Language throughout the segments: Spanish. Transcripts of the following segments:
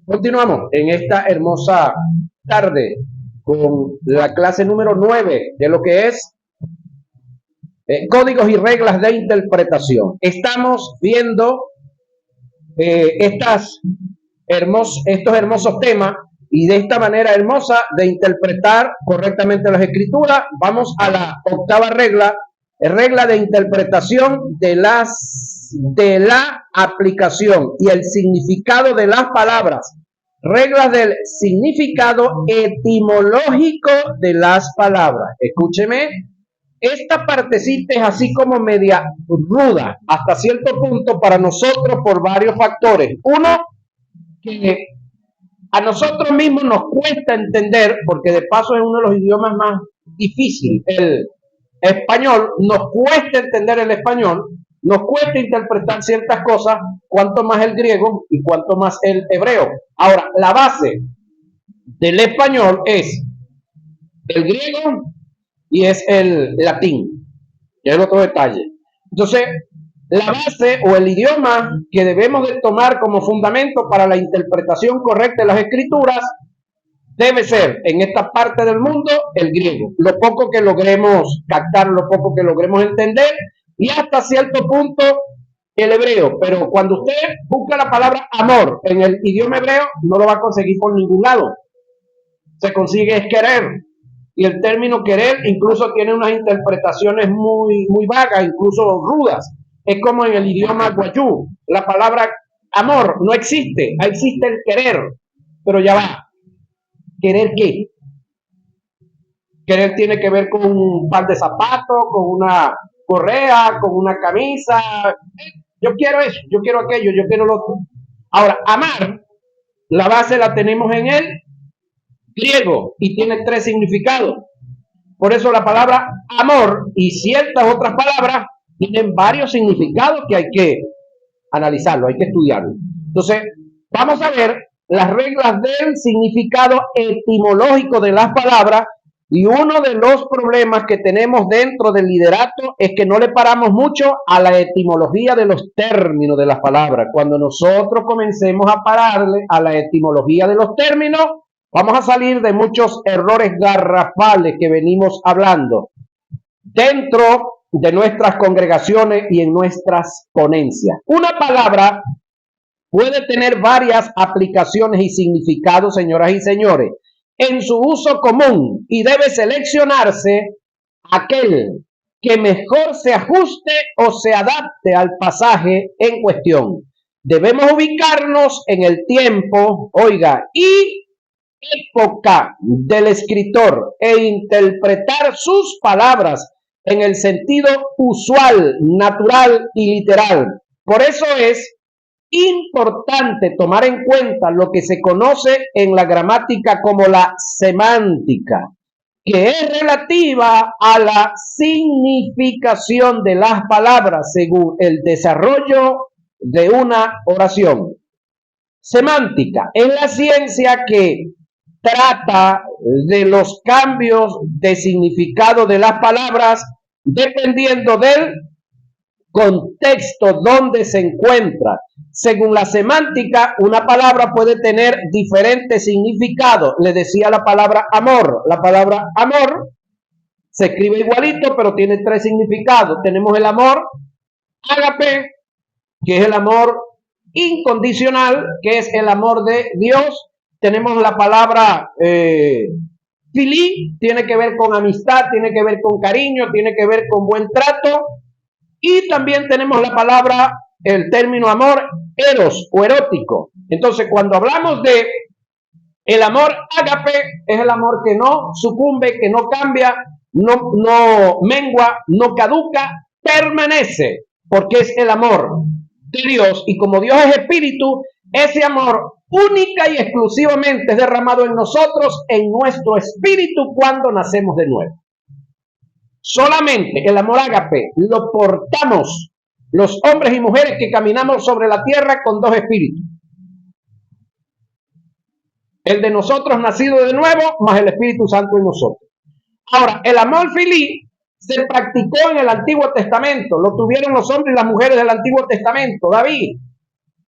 Continuamos en esta hermosa tarde con la clase número 9 de lo que es códigos y reglas de interpretación. Estamos viendo estos hermosos temas y de esta manera hermosa de interpretar correctamente las escrituras. Vamos a la octava regla, regla de interpretación de la aplicación y el significado de las palabras. Reglas del significado etimológico de las palabras. Escúcheme, esta partecita es así como media ruda hasta cierto punto para nosotros por varios factores. Uno, que a nosotros mismos nos cuesta entender, porque de paso es uno de los idiomas más difíciles, el español, nos cuesta entender el español, nos cuesta interpretar ciertas cosas, cuanto más el griego y cuanto más el hebreo. Ahora, la base del español es el griego y es el latín, que es el otro detalle. Entonces, la base o el idioma que debemos de tomar como fundamento para la interpretación correcta de las escrituras debe ser en esta parte del mundo el griego. Lo poco que logremos captar, lo poco que logremos entender y hasta cierto punto el hebreo. Pero cuando usted busca la palabra amor en el idioma hebreo, no lo va a conseguir por ningún lado. Se consigue es querer. Y el término querer incluso tiene unas interpretaciones muy vagas, incluso rudas. Es como en el idioma guayú. La palabra amor no existe, existe el querer. Pero ya va. ¿Querer qué? Querer tiene que ver con un par de zapatos, con una correa, con una camisa. Yo quiero eso, yo quiero aquello, yo quiero lo otro. Ahora, amar, la base la tenemos en el griego y tiene tres significados. Por eso la palabra amor y ciertas otras palabras tienen varios significados que hay que analizarlo, hay que estudiarlo. Entonces, vamos a ver las reglas del significado etimológico de las palabras y uno de los problemas que tenemos dentro del liderato es que no le paramos mucho a la etimología de los términos de las palabras. Cuando nosotros comencemos a pararle a la etimología de los términos, vamos a salir de muchos errores garrafales que venimos hablando dentro de nuestras congregaciones y en nuestras ponencias. Una palabra puede tener varias aplicaciones y significados, señoras y señores, en su uso común y debe seleccionarse aquel que mejor se ajuste o se adapte al pasaje en cuestión. Debemos ubicarnos en el tiempo, oiga, y época del escritor e interpretar sus palabras en el sentido usual, natural y literal. Por eso es importante tomar en cuenta lo que se conoce en la gramática como la semántica, que es relativa a la significación de las palabras según el desarrollo de una oración. Semántica es la ciencia que trata de los cambios de significado de las palabras dependiendo del contexto donde se encuentra. Según la semántica, una palabra puede tener diferentes significados. Le decía la palabra amor. La palabra amor se escribe igualito, pero tiene tres significados. Tenemos el amor ágape, que es el amor incondicional, que es el amor de Dios. Tenemos la palabra filí, tiene que ver con amistad, tiene que ver con cariño, tiene que ver con buen trato. Y también tenemos la palabra, el término amor, eros o erótico. Entonces, cuando hablamos de el amor ágape, es el amor que no sucumbe, que no cambia, no mengua, no caduca, permanece, porque es el amor de Dios. Y como Dios es espíritu, ese amor única y exclusivamente es derramado en nosotros, en nuestro espíritu, cuando nacemos de nuevo. Solamente el amor ágape lo portamos los hombres y mujeres que caminamos sobre la tierra con dos espíritus. El de nosotros nacido de nuevo, más el Espíritu Santo en nosotros. Ahora, el amor filí se practicó en el Antiguo Testamento. Lo tuvieron los hombres y las mujeres del Antiguo Testamento. David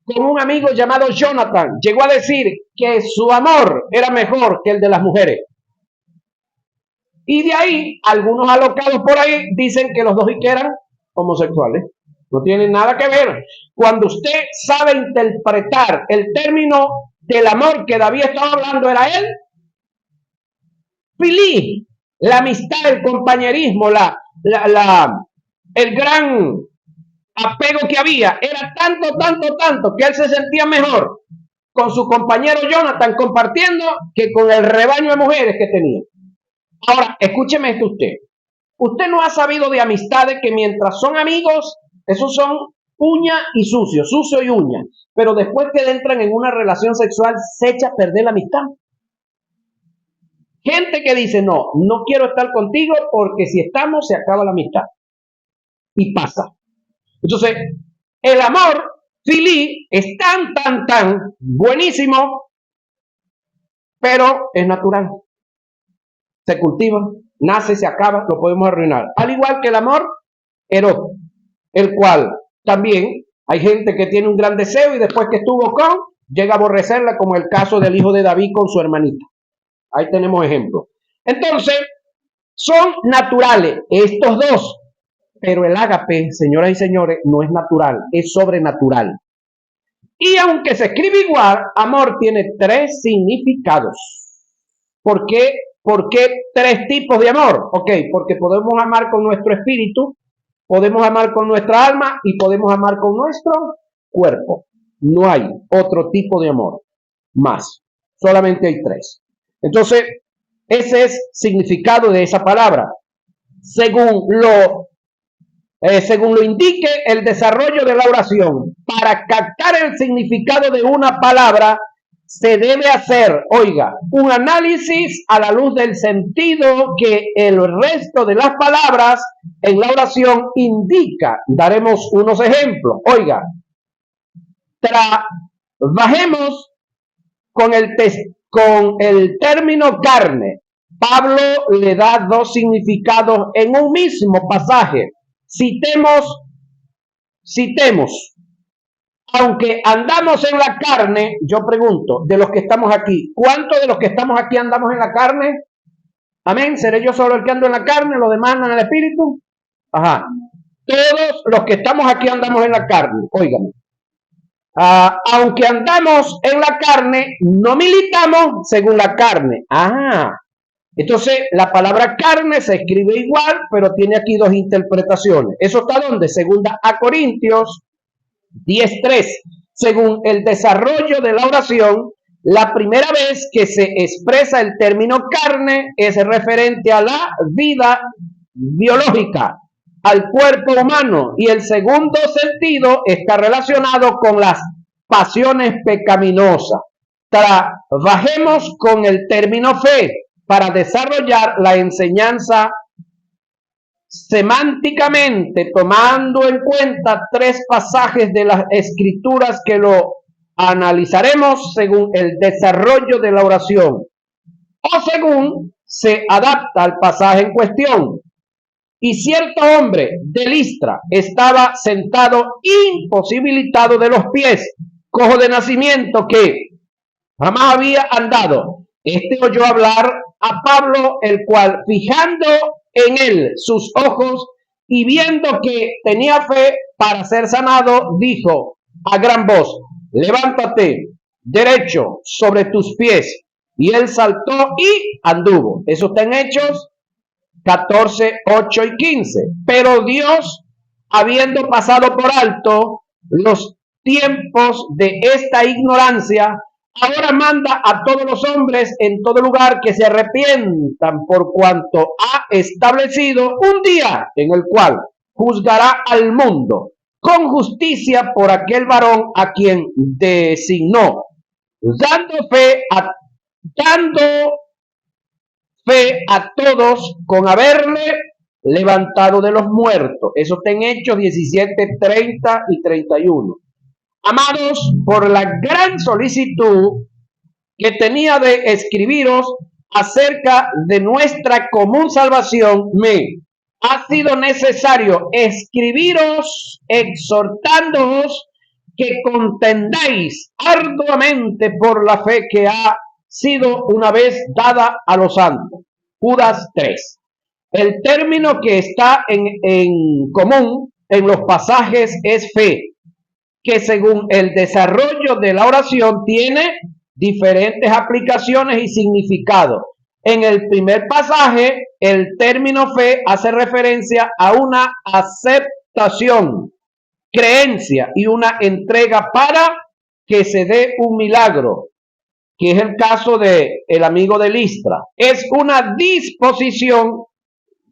con un amigo llamado Jonathan. Llegó a decir que su amor era mejor que el de las mujeres. Y de ahí, algunos alocados por ahí dicen que los dos y que eran homosexuales. No tienen nada que ver. Cuando usted sabe interpretar el término del amor que David estaba hablando, era él. Filí, la amistad, el compañerismo, el gran apego que había, era tanto, que él se sentía mejor con su compañero Jonathan compartiendo que con el rebaño de mujeres que tenía. Ahora, escúcheme esto usted. Usted no ha sabido de amistades que mientras son amigos, esos son uña y sucio y uña. Pero después que entran en una relación sexual, se echa a perder la amistad. Gente que dice, no quiero estar contigo porque si estamos se acaba la amistad. Y pasa. Entonces, el amor filí es tan buenísimo, pero es natural. Se cultiva, nace, se acaba, lo podemos arruinar. Al igual que el amor erótico, el cual también hay gente que tiene un gran deseo y después que estuvo con, llega a aborrecerla, como el caso del hijo de David con su hermanita. Ahí tenemos ejemplos. Entonces, son naturales estos dos, pero el ágape, señoras y señores, no es natural, es sobrenatural. Y aunque se escribe igual, amor tiene tres significados. ¿Por qué tres tipos de amor? Ok, porque podemos amar con nuestro espíritu, podemos amar con nuestra alma y podemos amar con nuestro cuerpo. No hay otro tipo de amor más. Solamente hay tres. Entonces, ese es el significado de esa palabra. Según lo indique el desarrollo de la oración, para captar el significado de una palabra, se debe hacer, oiga, un análisis a la luz del sentido que el resto de las palabras en la oración indica. Daremos unos ejemplos. Oiga, trabajemos con el término carne. Pablo le da dos significados en un mismo pasaje. Citemos, aunque andamos en la carne, yo pregunto, de los que estamos aquí, ¿cuántos de los que estamos aquí andamos en la carne? Amén, ¿seré yo solo el que ando en la carne, los demás andan en el espíritu? Ajá, todos los que estamos aquí andamos en la carne, óigame. Aunque andamos en la carne, no militamos según la carne. Entonces la palabra carne se escribe igual, pero tiene aquí dos interpretaciones. ¿Eso está dónde? Segunda a Corintios 10:3. Según el desarrollo de la oración, la primera vez que se expresa el término carne es referente a la vida biológica, al cuerpo humano, y el segundo sentido está relacionado con las pasiones pecaminosas. Trabajemos con el término fe para desarrollar la enseñanza semánticamente, tomando en cuenta tres pasajes de las escrituras que lo analizaremos según el desarrollo de la oración o según se adapta al pasaje en cuestión. Y cierto hombre de Listra estaba sentado imposibilitado de los pies, cojo de nacimiento, que jamás había andado. Este oyó hablar a Pablo, el cual, fijando en él sus ojos y viendo que tenía fe para ser sanado, dijo a gran voz: levántate derecho sobre tus pies. Y él saltó y anduvo. Eso está en Hechos 14, 8 y 15. Pero Dios, habiendo pasado por alto los tiempos de esta ignorancia, ahora manda a todos los hombres en todo lugar que se arrepientan, por cuanto ha establecido un día en el cual juzgará al mundo con justicia por aquel varón a quien designó, dando fe a todos con haberle levantado de los muertos. Eso está en Hechos 17, 30 y 31. Amados, por la gran solicitud que tenía de escribiros acerca de nuestra común salvación, me ha sido necesario escribiros exhortándoos que contendáis arduamente por la fe que ha sido una vez dada a los santos. Judas 3. El término que está en común en los pasajes es fe, que según el desarrollo de la oración tiene diferentes aplicaciones y significados. En el primer pasaje, el término fe hace referencia a una aceptación, creencia y una entrega para que se dé un milagro, que es el caso de el amigo de Listra. Es una disposición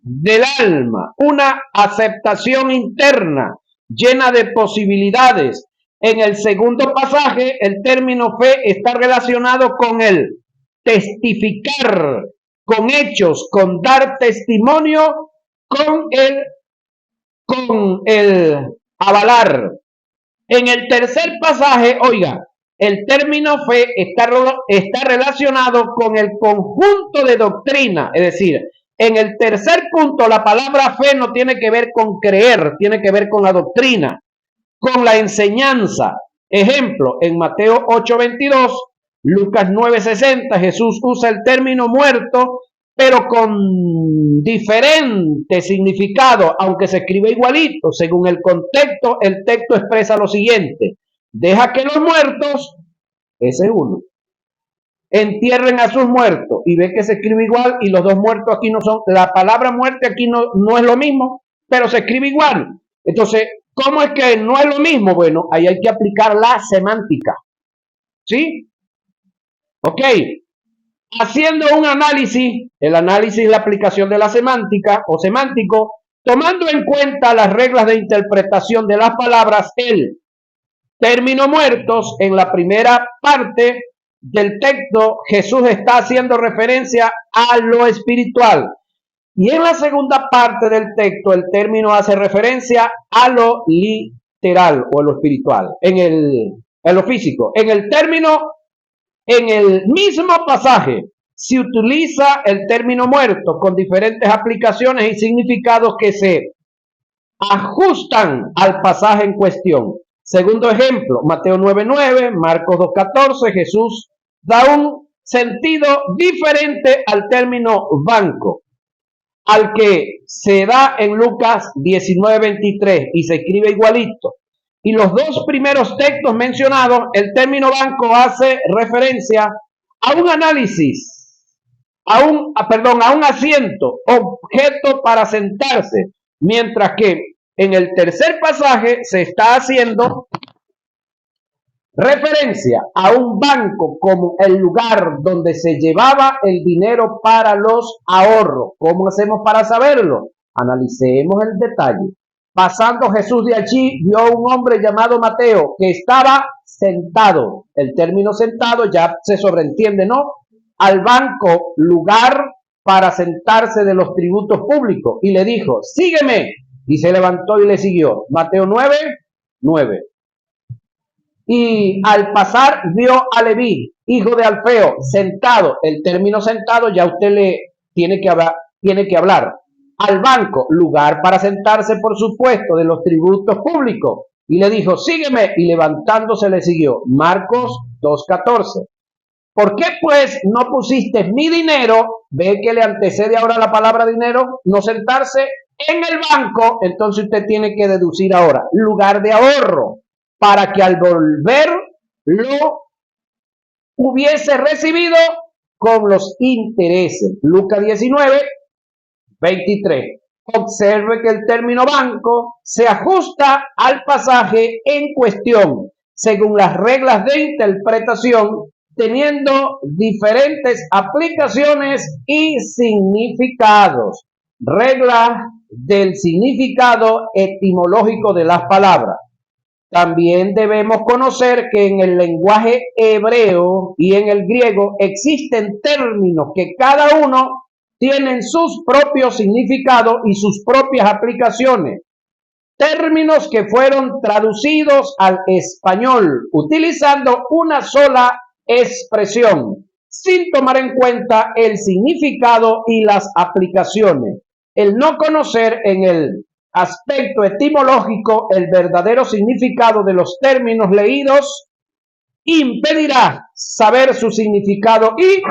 del alma, una aceptación interna llena de posibilidades. En el segundo pasaje, el término fe está relacionado con el testificar, con hechos, con dar testimonio, con el avalar. En el tercer pasaje, oiga, el término fe está relacionado con el conjunto de doctrina, es decir, en el tercer punto, la palabra fe no tiene que ver con creer, tiene que ver con la doctrina, con la enseñanza. Ejemplo, en Mateo 8:22, Lucas 9:60, Jesús usa el término muerto, pero con diferente significado, aunque se escribe igualito. Según el contexto, el texto expresa lo siguiente: deja que los muertos, ese es uno, entierren a sus muertos, y ve que se escribe igual, y los dos muertos aquí no son, la palabra muerte aquí no es lo mismo, pero se escribe igual. Entonces, ¿cómo es que no es lo mismo? Bueno, ahí hay que aplicar la semántica, ¿sí? Ok, haciendo un análisis, el análisis es la aplicación de la semántica o semántico, tomando en cuenta las reglas de interpretación de las palabras, el término muertos en la primera parte del texto, Jesús está haciendo referencia a lo espiritual. Y en la segunda parte del texto, el término hace referencia a lo literal o a lo espiritual, en lo físico. En el mismo pasaje, se utiliza el término muerto con diferentes aplicaciones y significados que se ajustan al pasaje en cuestión. Segundo ejemplo, Mateo 9:9, Marcos 2:14, Jesús da un sentido diferente al término banco, al que se da en Lucas 19:23 y se escribe igualito. Y los dos primeros textos mencionados, el término banco hace referencia a un análisis, a un asiento, objeto para sentarse, mientras que en el tercer pasaje se está haciendo referencia a un banco como el lugar donde se llevaba el dinero para los ahorros. ¿Cómo hacemos para saberlo? Analicemos el detalle. Pasando Jesús de allí, vio a un hombre llamado Mateo que estaba sentado. El término sentado ya se sobreentiende, ¿no? Al banco, lugar para sentarse de los tributos públicos. Y le dijo, sígueme. Y se levantó y le siguió. Mateo 9:9. Y al pasar vio a Leví, hijo de Alfeo, sentado. El término sentado ya usted le tiene que hablar. Al banco, lugar para sentarse, por supuesto, de los tributos públicos. Y le dijo, sígueme. Y levantándose le siguió. Marcos 2:14. ¿Por qué pues no pusiste mi dinero? Ve que le antecede ahora la palabra dinero, no sentarse en el banco. Entonces usted tiene que deducir ahora, lugar de ahorro, para que al volver lo hubiese recibido con los intereses. Lucas 19:23. Observe que el término banco se ajusta al pasaje en cuestión, según las reglas de interpretación, teniendo diferentes aplicaciones y significados. Reglas del significado etimológico de las palabras. También debemos conocer que en el lenguaje hebreo y en el griego existen términos que cada uno tienen sus propios significados y sus propias aplicaciones. Términos que fueron traducidos al español utilizando una sola expresión, sin tomar en cuenta el significado y las aplicaciones. El no conocer en el aspecto etimológico, el verdadero significado de los términos leídos impedirá saber su significado y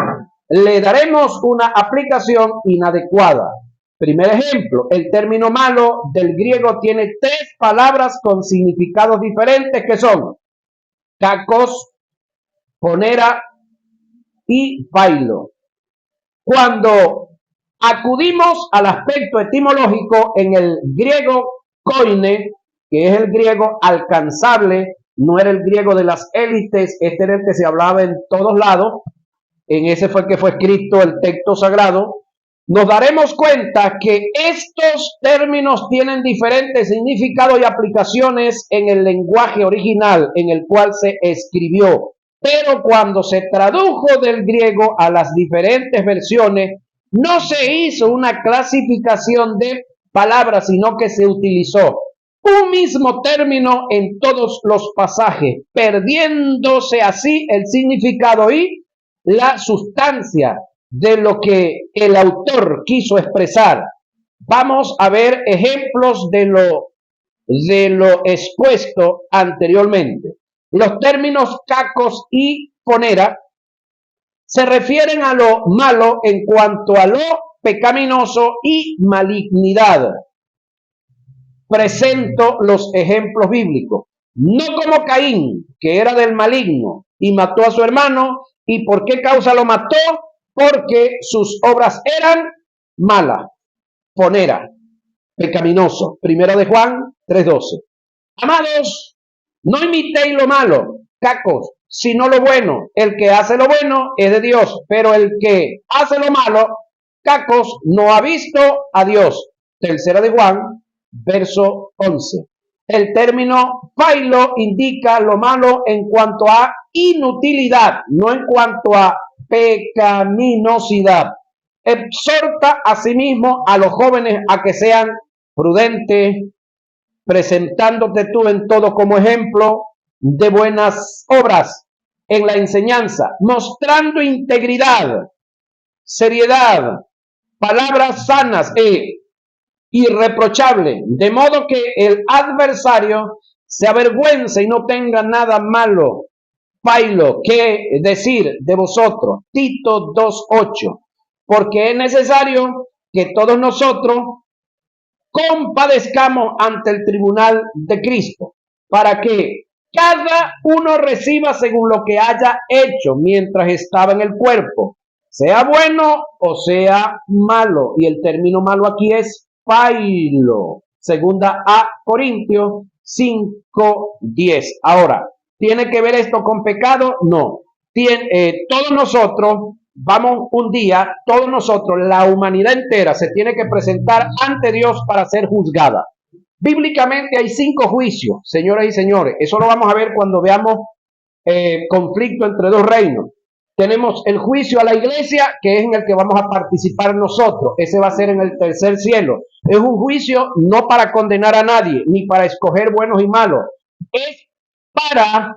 le daremos una aplicación inadecuada. Primer ejemplo, el término malo del griego tiene 3 palabras con significados diferentes que son kakos, ponera y bailo. Cuando acudimos al aspecto etimológico en el griego koine, que es el griego alcanzable, no era el griego de las élites, este era el que se hablaba en todos lados, en ese fue el que fue escrito el texto sagrado, nos daremos cuenta que estos términos tienen diferentes significados y aplicaciones en el lenguaje original en el cual se escribió. Pero cuando se tradujo del griego a las diferentes versiones, no se hizo una clasificación de palabras, sino que se utilizó un mismo término en todos los pasajes, perdiéndose así el significado y la sustancia de lo que el autor quiso expresar. Vamos a ver ejemplos de lo expuesto anteriormente. Los términos cacos y ponera se refieren a lo malo en cuanto a lo pecaminoso y malignidad. Presento los ejemplos bíblicos. No como Caín, que era del maligno y mató a su hermano. ¿Y por qué causa lo mató? Porque sus obras eran malas. Ponera, pecaminoso. Primera de Juan 3:12. Amados, no imitéis lo malo, cacos, sino lo bueno. El que hace lo bueno es de Dios, pero el que hace lo malo, cacos, no ha visto a Dios. Tercera de Juan, verso 11. El término failo indica lo malo en cuanto a inutilidad, no en cuanto a pecaminosidad. Exhorta asimismo a los jóvenes a que sean prudentes, presentándote tú en todo como ejemplo de buenas obras en la enseñanza, mostrando integridad, seriedad, palabras sanas e irreprochables, de modo que el adversario se avergüence y no tenga nada malo, failo, que decir de vosotros. Tito 2:8, porque es necesario que todos nosotros compadezcamos ante el tribunal de Cristo, para que cada uno reciba según lo que haya hecho mientras estaba en el cuerpo, sea bueno o sea malo. Y el término malo aquí es failo. Segunda a Corintios 5:10. Ahora, ¿tiene que ver esto con pecado? No. Todos nosotros vamos un día, todos nosotros, la humanidad entera se tiene que presentar ante Dios para ser juzgada. Bíblicamente hay 5 juicios, señoras y señores. Eso lo vamos a ver cuando veamos conflicto entre 2 reinos. Tenemos el juicio a la iglesia, que es en el que vamos a participar nosotros. Ese va a ser en el tercer cielo. Es un juicio no para condenar a nadie, ni para escoger buenos y malos. Es para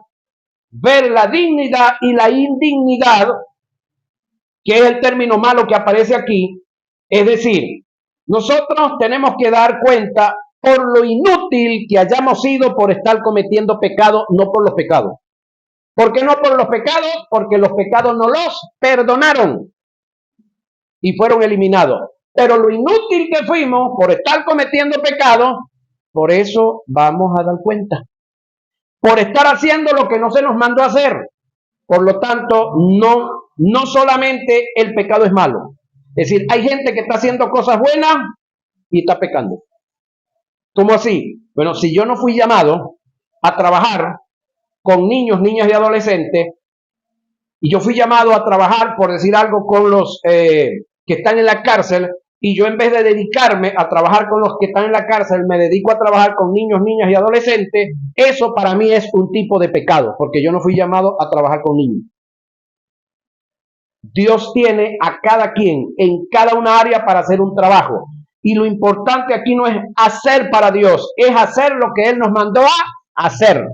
ver la dignidad y la indignidad, que es el término malo que aparece aquí. Es decir, nosotros tenemos que dar cuenta por lo inútil que hayamos sido por estar cometiendo pecado, no por los pecados. ¿Por qué no por los pecados? Porque los pecados no los perdonaron y fueron eliminados. Pero lo inútil que fuimos por estar cometiendo pecado, por eso vamos a dar cuenta. Por estar haciendo lo que no se nos mandó a hacer. Por lo tanto, no solamente el pecado es malo. Es decir, hay gente que está haciendo cosas buenas y está pecando. ¿Cómo así? Bueno, si yo no fui llamado a trabajar con niños, niñas y adolescentes, y yo fui llamado a trabajar, por decir algo, con los que están en la cárcel, y yo en vez de dedicarme a trabajar con los que están en la cárcel, me dedico a trabajar con niños, niñas y adolescentes, eso para mí es un tipo de pecado, porque yo no fui llamado a trabajar con niños. Dios tiene a cada quien en cada una área para hacer un trabajo. Y lo importante aquí no es hacer para Dios, es hacer lo que Él nos mandó a hacer.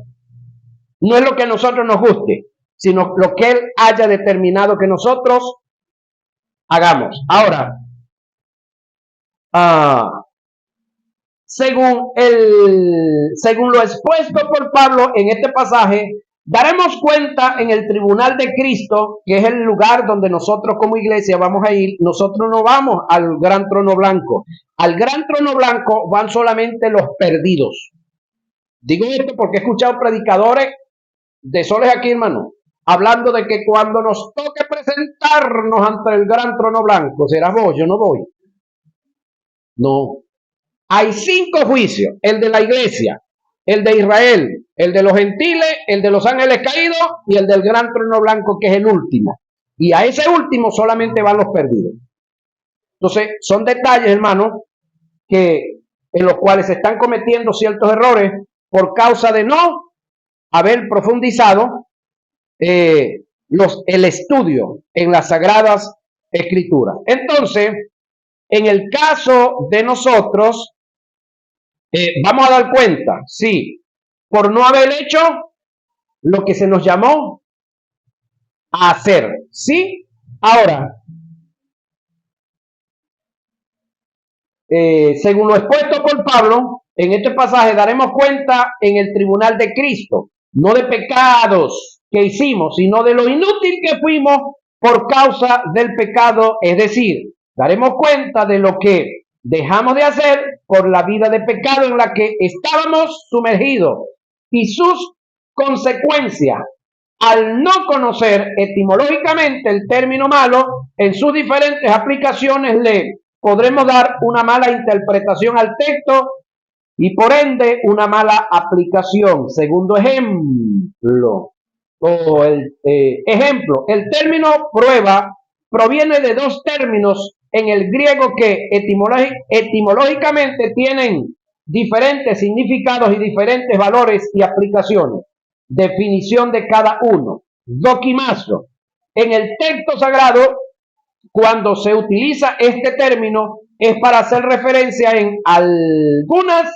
No es lo que a nosotros nos guste, sino lo que Él haya determinado que nosotros hagamos. Ahora, según lo expuesto por Pablo en este pasaje, daremos cuenta en el tribunal de Cristo, que es el lugar donde nosotros como iglesia vamos a ir. Nosotros no vamos al gran trono blanco. Al gran trono blanco van solamente los perdidos. Digo esto porque he escuchado predicadores de soles aquí, hermano, hablando de que cuando nos toque presentarnos ante el gran trono blanco, serás vos, yo no voy. No. Hay 5 juicios: el de la iglesia, el de Israel, el de los gentiles, el de los ángeles caídos y el del gran trono blanco, que es el último. Y a ese último solamente van los perdidos. Entonces, son detalles, hermano, en los cuales se están cometiendo ciertos errores por causa de no haber profundizado el estudio en las Sagradas Escrituras. Entonces, en el caso de nosotros, vamos a dar cuenta, sí, por no haber hecho lo que se nos llamó a hacer, ¿sí? Ahora, según lo expuesto por Pablo, en este pasaje daremos cuenta en el tribunal de Cristo, no de pecados que hicimos, sino de lo inútil que fuimos por causa del pecado, es decir, daremos cuenta de lo que dejamos de hacer por la vida de pecado en la que estábamos sumergidos y sus consecuencias. Al no conocer etimológicamente el término malo, en sus diferentes aplicaciones le podremos dar una mala interpretación al texto y por ende una mala aplicación. Segundo ejemplo, el término prueba proviene de 2 términos en el griego que etimológicamente tienen diferentes significados y diferentes valores y aplicaciones. Definición de cada uno. Dokimazo. En el texto sagrado, cuando se utiliza este término, es para hacer referencia en algunas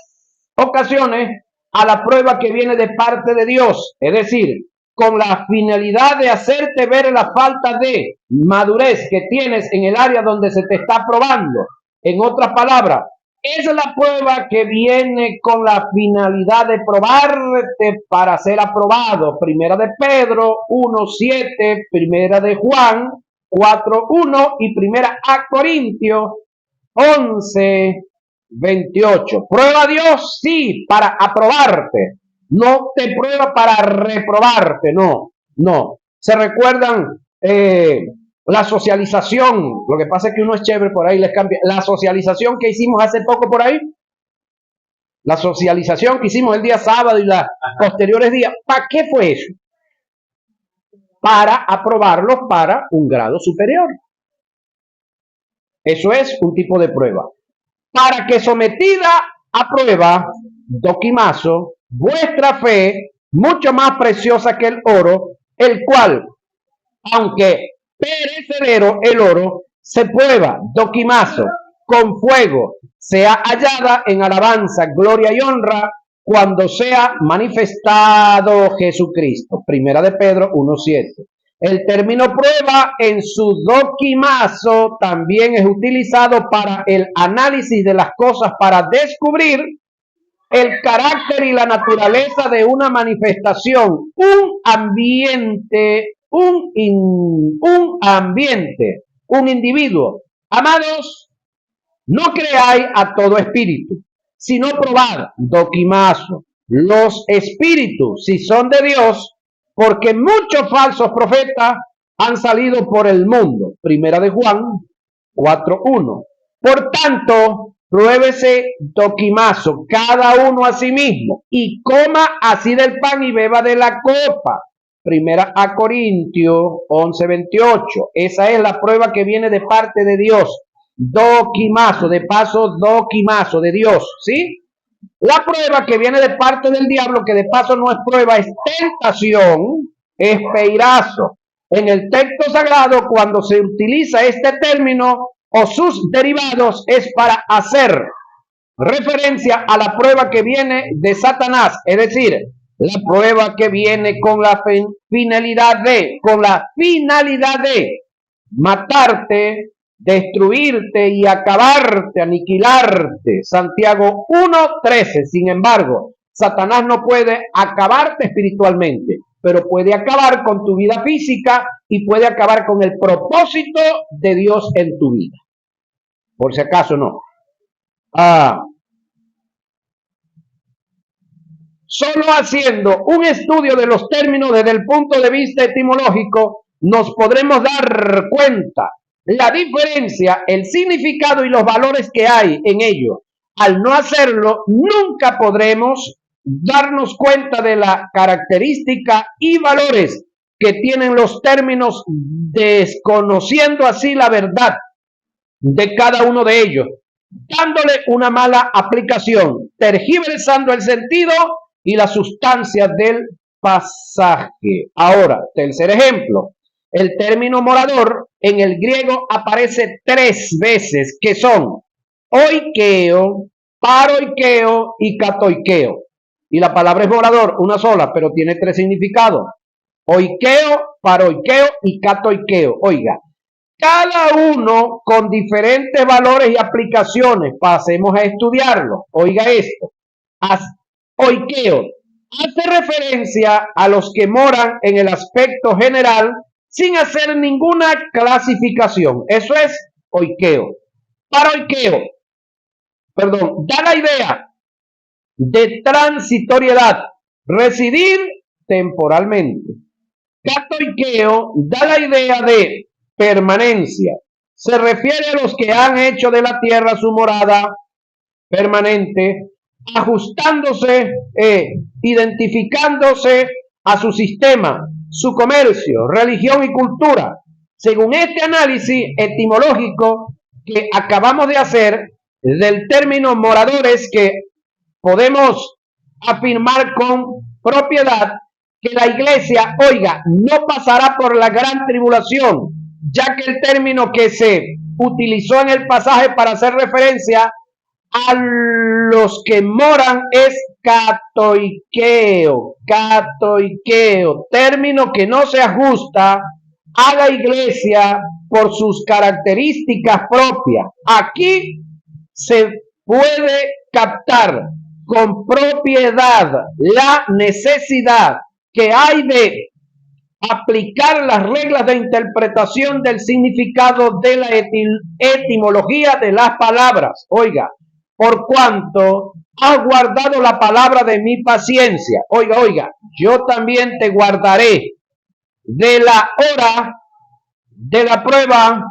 ocasiones a la prueba que viene de parte de Dios, es decir, con la finalidad de hacerte ver la falta de madurez que tienes en el área donde se te está probando. En otras palabras, es la prueba que viene con la finalidad de probarte para ser aprobado. Primera de Pedro 1:7, primera de Juan 4:1 y primera a Corintios 11:28. Prueba a Dios, sí, para aprobarte. No te prueba para reprobarte, no. ¿Se recuerdan la socialización? Lo que pasa es que uno es chévere por ahí, les cambia. La socialización que hicimos hace poco por ahí. La socialización que hicimos el día sábado y los posteriores días. ¿Para qué fue eso? Para aprobarlos para un grado superior. Eso es un tipo de prueba. Para que sometida a prueba, dokimazo, vuestra fe, mucho más preciosa que el oro, el cual, aunque perecedero el oro, se prueba, dokimazo, con fuego, sea hallada en alabanza, gloria y honra, cuando sea manifestado Jesucristo. Primera de Pedro 1:7. El término prueba en su dokimazo también es utilizado para el análisis de las cosas, para descubrir el carácter y la naturaleza de una manifestación, un ambiente, un individuo. Amados, no creáis a todo espíritu, sino probad, dokimazo, los espíritus, si son de Dios, porque muchos falsos profetas han salido por el mundo. Primera de Juan 4:1. Por tanto, pruébese dokimazo, cada uno a sí mismo, y coma así del pan y beba de la copa. Primera a Corintios 11:28. Esa es la prueba que viene de parte de Dios. Dokimazo, de paso, dokimazo de Dios, ¿sí? La prueba que viene de parte del diablo, que de paso no es prueba, es tentación, es peirazo. En el texto sagrado, cuando se utiliza este término o sus derivados, es para hacer referencia a la prueba que viene de Satanás, es decir, la prueba que viene con la finalidad de matarte, destruirte y acabarte, aniquilarte. Santiago 1:13. Sin embargo, Satanás no puede acabarte espiritualmente, pero puede acabar con tu vida física y puede acabar con el propósito de Dios en tu vida. Por si acaso no. Solo haciendo un estudio de los términos desde el punto de vista etimológico, nos podremos dar cuenta la diferencia, el significado y los valores que hay en ello. Al no hacerlo, nunca podremos darnos cuenta de la característica y valores que tienen los términos, desconociendo así la verdad de cada uno de ellos, dándole una mala aplicación, tergiversando el sentido y la sustancia del pasaje. Ahora, tercer ejemplo, el término morador en el griego aparece 3 veces, que son oikeo, paroikeo y katoikeo. Y la palabra es morador, una sola, pero tiene 3 significados: oikeo, paroikeo y katoikeo. Oiga, cada uno con diferentes valores y aplicaciones. Pasemos a estudiarlo. Oiga esto. Oikeo hace referencia a los que moran en el aspecto general sin hacer ninguna clasificación. Eso es oikeo. Paroikeo, da la idea de transitoriedad, residir temporalmente. Katoikeo da la idea de permanencia. Se refiere a los que han hecho de la tierra su morada permanente, ajustándose, identificándose a su sistema, su comercio, religión y cultura. Según este análisis etimológico que acabamos de hacer del término moradores, que podemos afirmar con propiedad que la iglesia, oiga, no pasará por la gran tribulación, ya que el término que se utilizó en el pasaje para hacer referencia a los que moran es katoikeo, término que no se ajusta a la iglesia por sus características propias. Aquí se puede captar con propiedad la necesidad que hay de aplicar las reglas de interpretación del significado de la etimología de las palabras. Oiga, por cuanto has guardado la palabra de mi paciencia. Oiga, yo también te guardaré de la hora de la prueba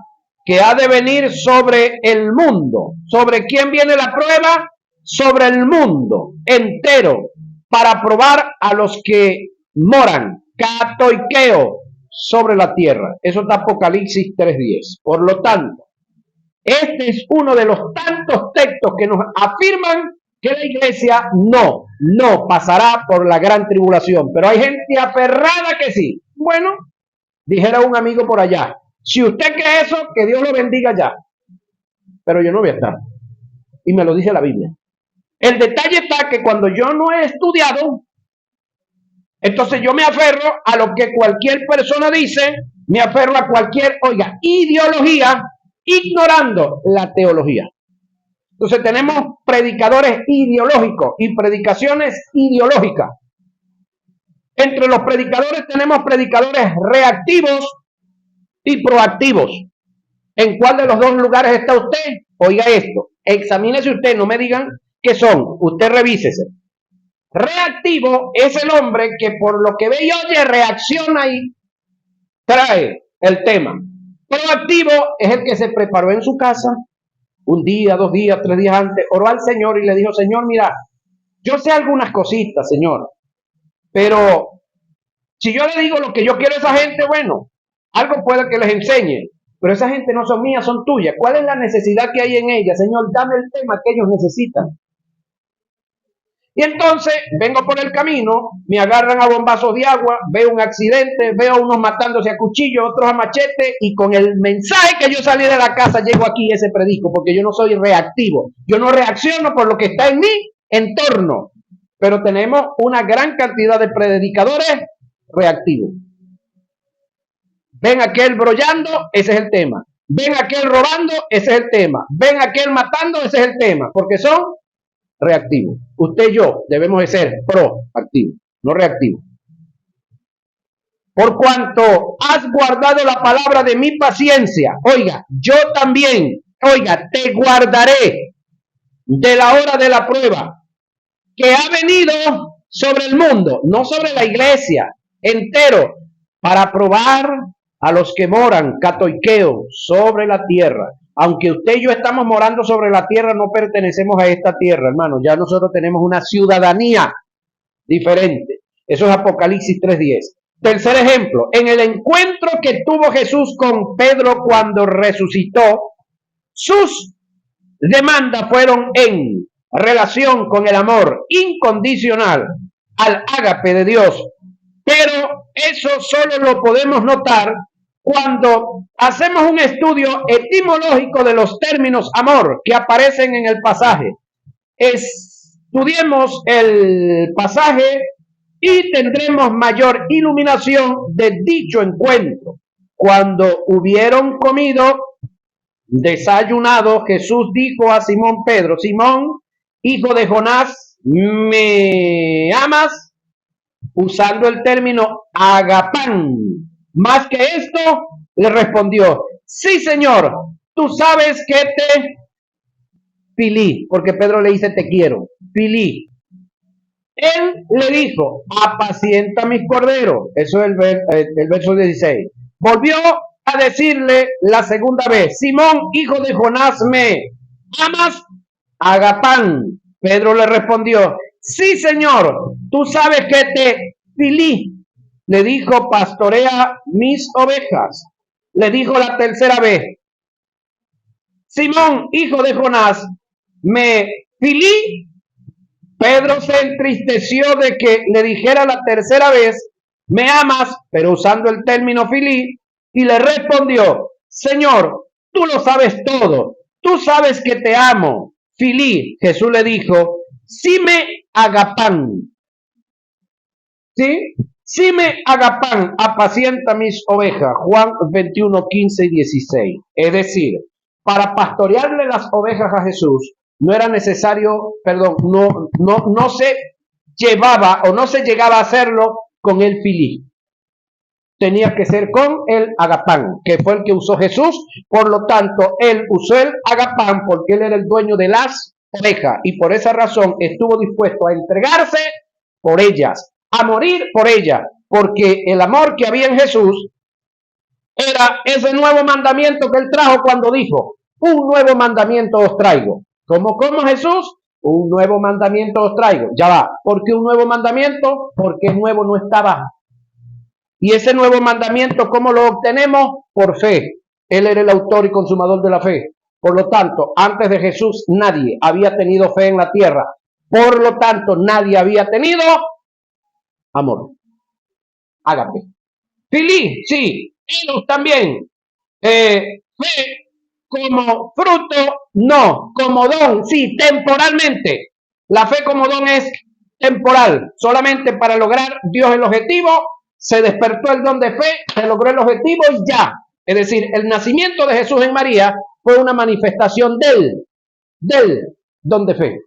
que ha de venir sobre el mundo. ¿Sobre quién viene la prueba? Sobre el mundo entero, para probar a los que moran, katoikeo, sobre la tierra. Eso está Apocalipsis 3:10. Por lo tanto, este es uno de los tantos textos que nos afirman que la iglesia no pasará por la gran tribulación. Pero hay gente aferrada que sí. Bueno, dijera un amigo por allá, si usted cree eso, que Dios lo bendiga ya. Pero yo no voy a estar. Y me lo dice la Biblia. El detalle está que cuando yo no he estudiado, entonces yo me aferro a lo que cualquier persona dice, me aferro a cualquier, ideología, ignorando la teología. Entonces tenemos predicadores ideológicos y predicaciones ideológicas. Entre los predicadores tenemos predicadores reactivos y proactivos. ¿En cuál de los dos lugares está usted? Oiga esto, examínese usted, no me digan qué son, usted revísese. Reactivo es el hombre que por lo que ve y oye reacciona y trae el tema. Proactivo es el que se preparó en su casa, un día, 2 días, 3 días antes, oró al Señor y le dijo: Señor, mira, yo sé algunas cositas, Señor, pero si yo le digo lo que yo quiero a esa gente, bueno, algo puede que les enseñe, pero esa gente no son mías, son tuyas. ¿Cuál es la necesidad que hay en ella? Señor, dame el tema que ellos necesitan. Y entonces vengo por el camino, me agarran a bombazos de agua, veo un accidente, veo a unos matándose a cuchillo, otros a machete, y con el mensaje que yo salí de la casa llego aquí y ese predico, porque yo no soy reactivo, yo no reacciono por lo que está en mi entorno, pero tenemos una gran cantidad de predicadores reactivos. Ven aquel brollando, ese es el tema. Ven aquel robando, ese es el tema. Ven aquel matando, ese es el tema. Porque son reactivos. Usted y yo debemos de ser proactivos, no reactivos. Por cuanto has guardado la palabra de mi paciencia, oiga, yo también, oiga, te guardaré de la hora de la prueba que ha venido sobre el mundo, no sobre la iglesia entero, para probar a los que moran, catoiqueo, sobre la tierra. Aunque usted y yo estamos morando sobre la tierra, no pertenecemos a esta tierra, hermano. Ya nosotros tenemos una ciudadanía diferente. Eso es Apocalipsis 3:10. Tercer ejemplo, en el encuentro que tuvo Jesús con Pedro cuando resucitó, sus demandas fueron en relación con el amor incondicional al ágape de Dios. Pero eso solo lo podemos notar cuando hacemos un estudio etimológico de los términos amor que aparecen en el pasaje. Estudiemos el pasaje y tendremos mayor iluminación de dicho encuentro. Cuando hubieron comido, desayunado, Jesús dijo a Simón Pedro: Simón, hijo de Jonás, ¿me amas? Usando el término agapán. Más que esto, le respondió: sí, Señor, tú sabes que te filí, porque Pedro le dice te quiero, filí. Él le dijo: apacienta mis corderos. Eso es el verso 16. Volvió a decirle la segunda vez: Simón, hijo de Jonás, ¿me amas? Agapán. Pedro le respondió: sí, Señor, tú sabes que te filí. Le dijo: pastorea mis ovejas. Le dijo la tercera vez: Simón, hijo de Jonás, ¿me filí? Pedro se entristeció de que le dijera la tercera vez: ¿me amas? Pero usando el término filí, y le respondió: Señor, tú lo sabes todo, tú sabes que te amo. Filí. Jesús le dijo: si me agapán, ¿sí? Si me agapán, apacienta mis ovejas. Juan 21, 15 y 16. Es decir, para pastorearle las ovejas a Jesús, no era necesario, no se llevaba o no se llegaba a hacerlo con el filí. Tenía que ser con el agapán, que fue el que usó Jesús. Por lo tanto, él usó el agapán porque él era el dueño de las ovejas y por esa razón estuvo dispuesto a entregarse por ellas, a morir por ellas, porque el amor que había en Jesús era ese nuevo mandamiento que él trajo cuando dijo: un nuevo mandamiento os traigo. ¿Cómo Jesús? Un nuevo mandamiento os traigo. Ya va. ¿Por qué un nuevo mandamiento? Porque el nuevo no estaba. Y ese nuevo mandamiento, ¿cómo lo obtenemos? Por fe. Él era el autor y consumador de la fe. Por lo tanto, antes de Jesús nadie había tenido fe en la tierra. Por lo tanto, nadie había tenido amor. Ágape. Filí, sí. Elos también. Fe como fruto, no. Como don, sí, temporalmente. La fe como don es temporal. Solamente para lograr Dios el objetivo, se despertó el don de fe, se logró el objetivo y ya. Es decir, el nacimiento de Jesús en María fue una manifestación del don de fe.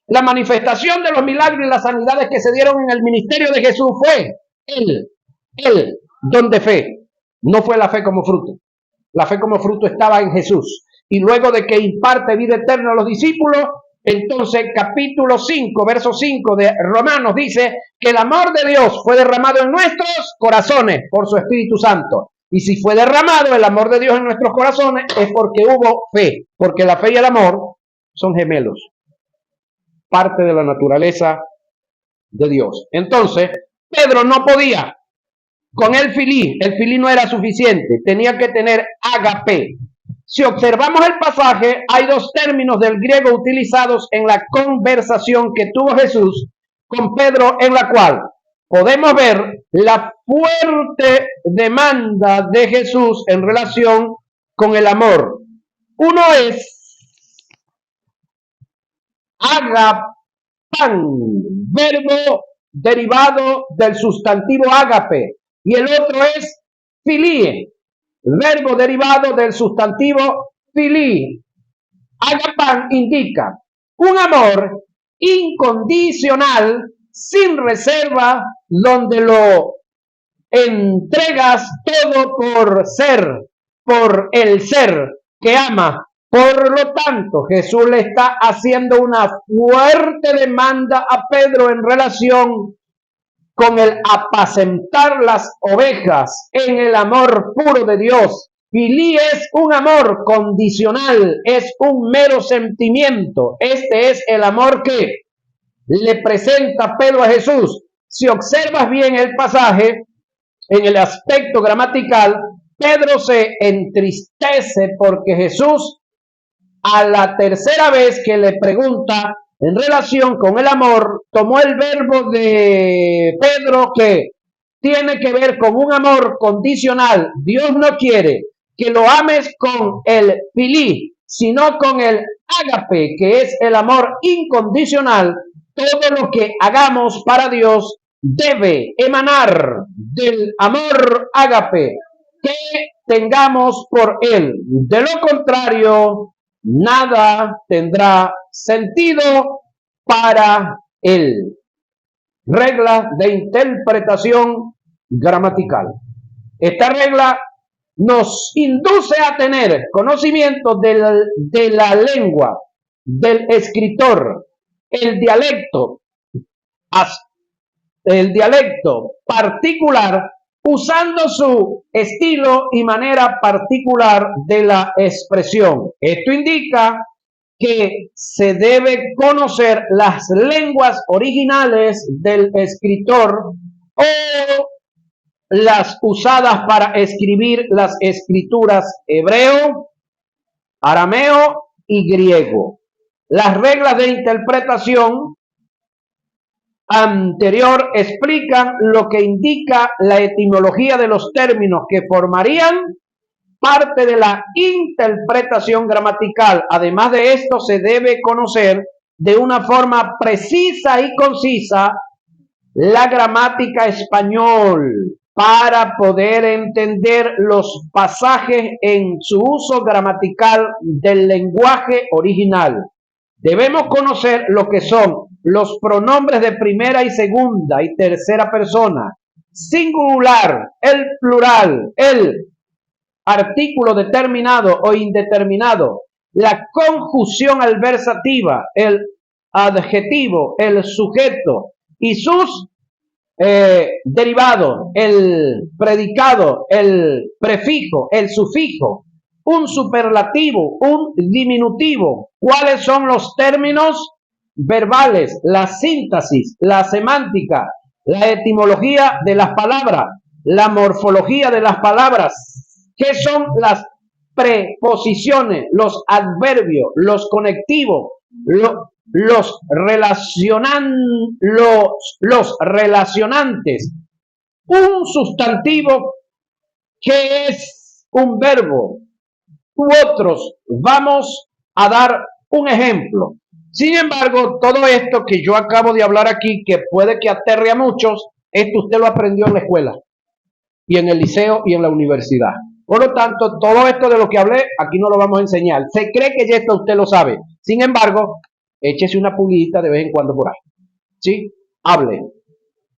La manifestación de los milagros y las sanidades que se dieron en el ministerio de Jesús fue el don de fe. No fue la fe como fruto. La fe como fruto estaba en Jesús. Y luego de que imparte vida eterna a los discípulos, entonces capítulo 5, verso 5 de Romanos dice que el amor de Dios fue derramado en nuestros corazones por su Espíritu Santo. Y si fue derramado el amor de Dios en nuestros corazones es porque hubo fe, porque la fe y el amor son gemelos, parte de la naturaleza de Dios. Entonces, Pedro no podía con el filí no era suficiente, tenía que tener agape. Si observamos el pasaje, hay dos términos del griego utilizados en la conversación que tuvo Jesús con Pedro, en la cual podemos ver la fuerte demanda de Jesús en relación con el amor. Uno es agapán, verbo derivado del sustantivo ágape, y el otro es filie. verbo derivado del sustantivo filí. Agapan indica un amor incondicional, sin reserva, donde lo entregas todo por el ser que ama. Por lo tanto, Jesús le está haciendo una fuerte demanda a Pedro en relación con el apacentar las ovejas en el amor puro de Dios. Filí es un amor condicional, es un mero sentimiento. Este es el amor que le presenta Pedro a Jesús. Si observas bien el pasaje, en el aspecto gramatical, Pedro se entristece porque Jesús, a la tercera vez que le pregunta en relación con el amor, tomó el verbo de Pedro que tiene que ver con un amor condicional. Dios no quiere que lo ames con el filí, sino con el ágape, que es el amor incondicional. Todo lo que hagamos para Dios debe emanar del amor ágape que tengamos por Él. De lo contrario, nada tendrá sentido para Él. Regla de interpretación gramatical. Esta regla nos induce a tener conocimiento de la lengua, del escritor, el dialecto particular, usando su estilo y manera particular de la expresión. Esto indica que se debe conocer las lenguas originales del escritor o las usadas para escribir las escrituras hebreo, arameo y griego. Las reglas de interpretación anterior explican lo que indica la etimología de los términos que formarían parte de la interpretación gramatical. Además de esto, se debe conocer de una forma precisa y concisa la gramática español para poder entender los pasajes en su uso gramatical del lenguaje original. Debemos conocer lo que son los pronombres de primera y segunda y tercera persona, singular, el plural, el artículo determinado o indeterminado, la conjunción adversativa, el adjetivo, el sujeto y sus derivados, el predicado, el prefijo, el sufijo, un superlativo, un diminutivo. ¿Cuáles son los términos verbales? La síntesis, la semántica, la etimología de las palabras, la morfología de las palabras. ¿Qué son las preposiciones, los adverbios, los conectivos, los relacionantes? Un sustantivo, que es un verbo, u otros. Vamos a dar un ejemplo. Sin embargo, todo esto que yo acabo de hablar aquí, que puede que aterre a muchos, esto usted lo aprendió en la escuela y en el liceo y en la universidad. Por lo tanto, todo esto de lo que hablé, aquí no lo vamos a enseñar. Se cree que ya esto usted lo sabe. Sin embargo, échese una pulidita de vez en cuando por ahí. ¿Sí? Hable.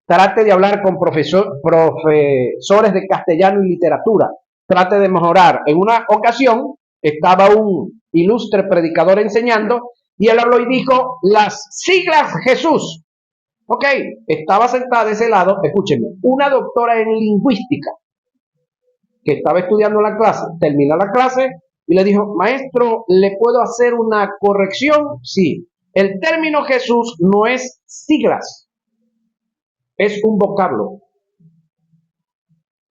Trate de hablar con profesores de castellano y literatura. Trate de mejorar. En una ocasión estaba un ilustre predicador enseñando y él habló y dijo las siglas Jesús. Ok, estaba sentada de ese lado, escúchenme, una doctora en lingüística que estaba estudiando la clase. Termina la clase y le dijo, maestro, ¿le puedo hacer una corrección? Sí. El término Jesús no es siglas, es un vocablo.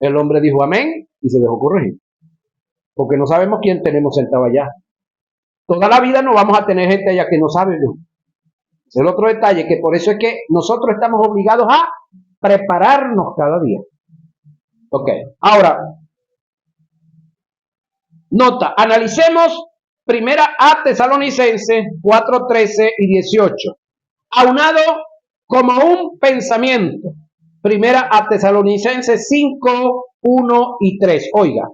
El hombre dijo amén y se dejó corregir, porque no sabemos quién tenemos sentado allá. Toda la vida no vamos a tener gente allá que no sabe. ¿No? Es el otro detalle, que por eso es que nosotros estamos obligados a prepararnos cada día. Ok, ahora, nota, analicemos primera a Tesalonicenses 4, 13 y 18. Aunado como un pensamiento. Primera a Tesalonicenses 5, 1 y 3. Oiga,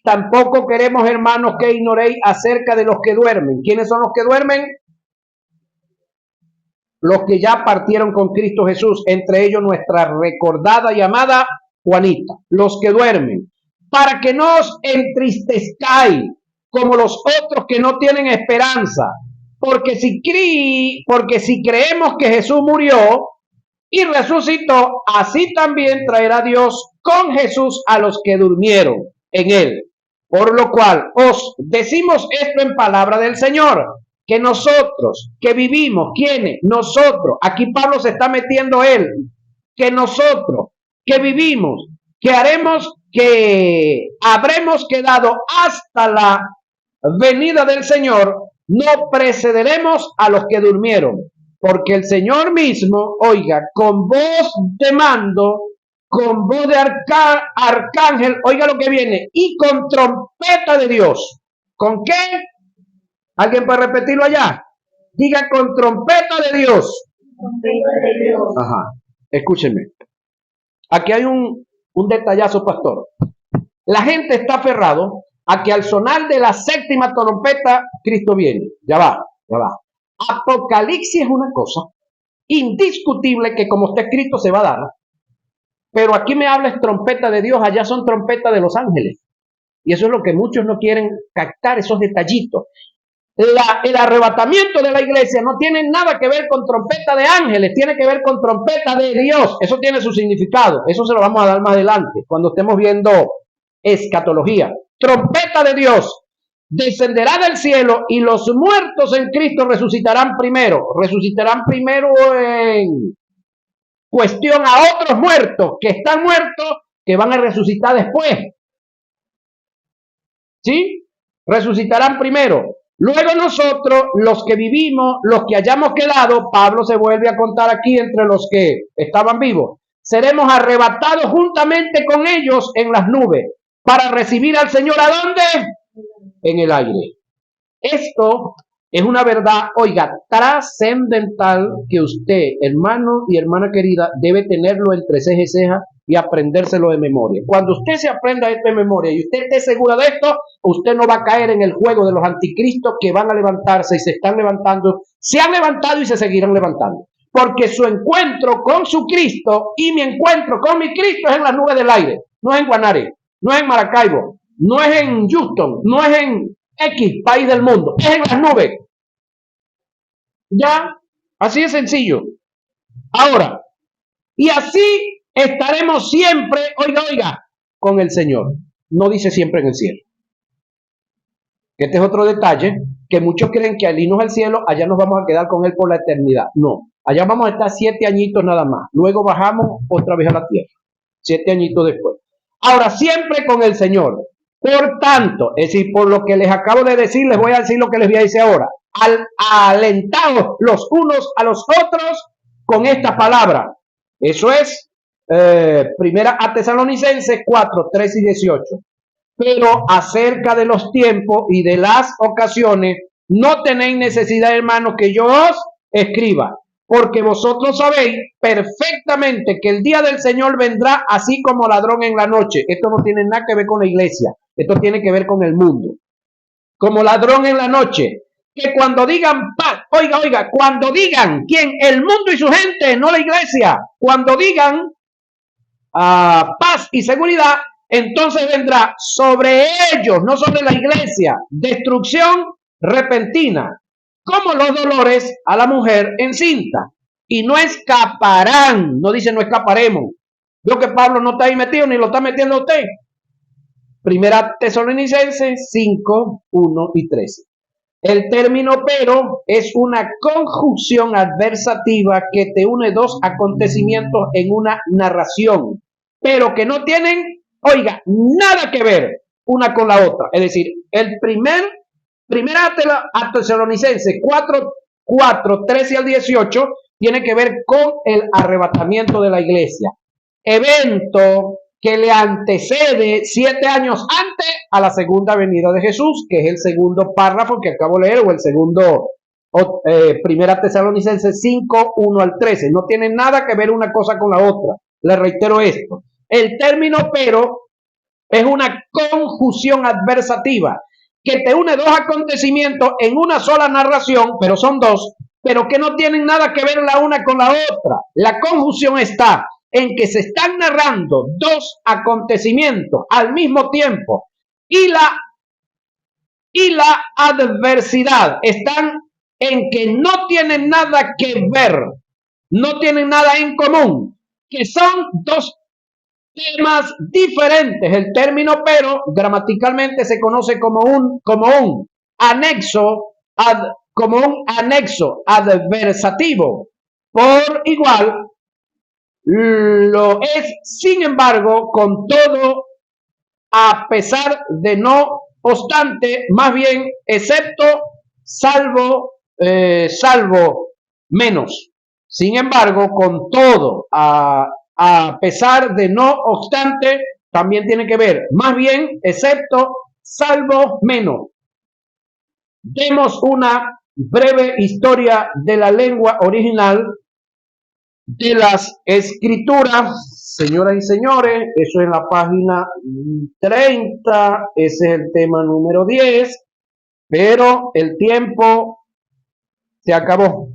Tampoco queremos, hermanos, que ignoréis acerca de los que duermen. ¿Quiénes son los que duermen? Los que ya partieron con Cristo Jesús, entre ellos nuestra recordada y amada Juanita. Los que duermen, para que no os entristezcáis como los otros que no tienen esperanza. Porque si creemos que Jesús murió y resucitó, así también traerá Dios con Jesús a los que durmieron en él. Por lo cual os decimos esto en palabra del Señor, que nosotros que vivimos, ¿quiénes? Nosotros, aquí Pablo se está metiendo él, que nosotros que vivimos, que habremos quedado hasta la venida del Señor, no precederemos a los que durmieron, porque el Señor mismo, oiga, con voz de mando, con voz de arcángel, oiga lo que viene, y con trompeta de Dios. ¿Con qué? ¿Alguien puede repetirlo allá? Diga, con trompeta de Dios. Trompeta de Dios. Ajá, escúchenme. Aquí hay un detallazo, pastor. La gente está aferrado a que al sonar de la séptima trompeta, Cristo viene. Ya va. Apocalipsis es una cosa indiscutible que como está escrito se va a dar. Pero aquí me habla es trompeta de Dios, allá son trompetas de los ángeles. Y eso es lo que muchos no quieren captar, esos detallitos. El arrebatamiento de la iglesia no tiene nada que ver con trompeta de ángeles, tiene que ver con trompeta de Dios. Eso tiene su significado. Eso se lo vamos a dar más adelante, cuando estemos viendo escatología. Trompeta de Dios. Descenderá del cielo y los muertos en Cristo resucitarán primero. Resucitarán primero en cuestión a otros muertos que están muertos, que van a resucitar después. ¿Sí? Resucitarán primero. Luego nosotros, los que vivimos, los que hayamos quedado, Pablo se vuelve a contar aquí entre los que estaban vivos, seremos arrebatados juntamente con ellos en las nubes para recibir al Señor. ¿A dónde? En el aire. Esto es una verdad, oiga, trascendental que usted, hermano y hermana querida, debe tenerlo entre ceja y ceja y aprendérselo de memoria. Cuando usted se aprenda esto de memoria y usted esté segura de esto, usted no va a caer en el juego de los anticristos que van a levantarse y se están levantando, se han levantado y se seguirán levantando. Porque su encuentro con su Cristo y mi encuentro con mi Cristo es en las nubes del aire, no es en Guanare, no es en Maracaibo, no es en Houston, no es en X país del mundo, es en las nubes. Ya, así de sencillo. Ahora, y así estaremos siempre, oiga, con el Señor. No dice siempre en el cielo. Este es otro detalle, que muchos creen que al irnos al cielo, allá nos vamos a quedar con Él por la eternidad. No, allá vamos a estar 7 añitos nada más. Luego bajamos otra vez a la tierra. 7 añitos después. Ahora, siempre con el Señor. Por tanto, es decir, por lo que les acabo de decir, les voy a decir lo que les voy a decir ahora. Alentados los unos a los otros con esta palabra. Eso es Primera a Tesalonicenses 4, 13 y 18. Pero acerca de los tiempos y de las ocasiones, no tenéis necesidad, hermanos, que yo os escriba, porque vosotros sabéis perfectamente que el día del Señor vendrá así como ladrón en la noche. Esto no tiene nada que ver con la iglesia, esto tiene que ver con el mundo. Como ladrón en la noche, que cuando digan paz, oiga, cuando digan, ¿quién? El mundo y su gente, no la iglesia. Cuando digan paz y seguridad, entonces vendrá sobre ellos, no sobre la iglesia, destrucción repentina, como los dolores a la mujer encinta. Y no escaparán, no dice no escaparemos. Yo que Pablo no está ahí metido, ni lo está metiendo usted. Primera Tesalonicenses 5, 1 y 13. El término pero es una conjunción adversativa que te une dos acontecimientos en una narración, pero que no tienen, oiga, nada que ver una con la otra. Es decir, el primera Tesalonicenses 4, 13 al 18 tiene que ver con el arrebatamiento de la iglesia. Evento que le antecede 7 años antes a la segunda venida de Jesús, que es el segundo párrafo que acabo de leer, o el segundo, Primera Tesalonicenses 5, 1 al 13. No tiene nada que ver una cosa con la otra. Le reitero esto. El término pero Es una conjunción adversativa que te une dos acontecimientos en una sola narración, pero son dos, pero que no tienen nada que ver la una con la otra. La conjunción está en que se están narrando dos acontecimientos al mismo tiempo y la adversidad están en que no tienen nada que ver, no tienen nada en común, que son dos temas diferentes. El término pero gramaticalmente se conoce como un anexo, como un anexo adversativo. Por igual, lo es, sin embargo, con todo, a pesar de, no obstante, más bien, excepto, salvo, menos. Sin embargo, con todo, a pesar de, no obstante, también tiene que ver, más bien, excepto, salvo, menos. Demos una breve historia de la lengua original de las escrituras, señoras y señores. Eso es la página 30, ese es el tema número 10, pero el tiempo se acabó.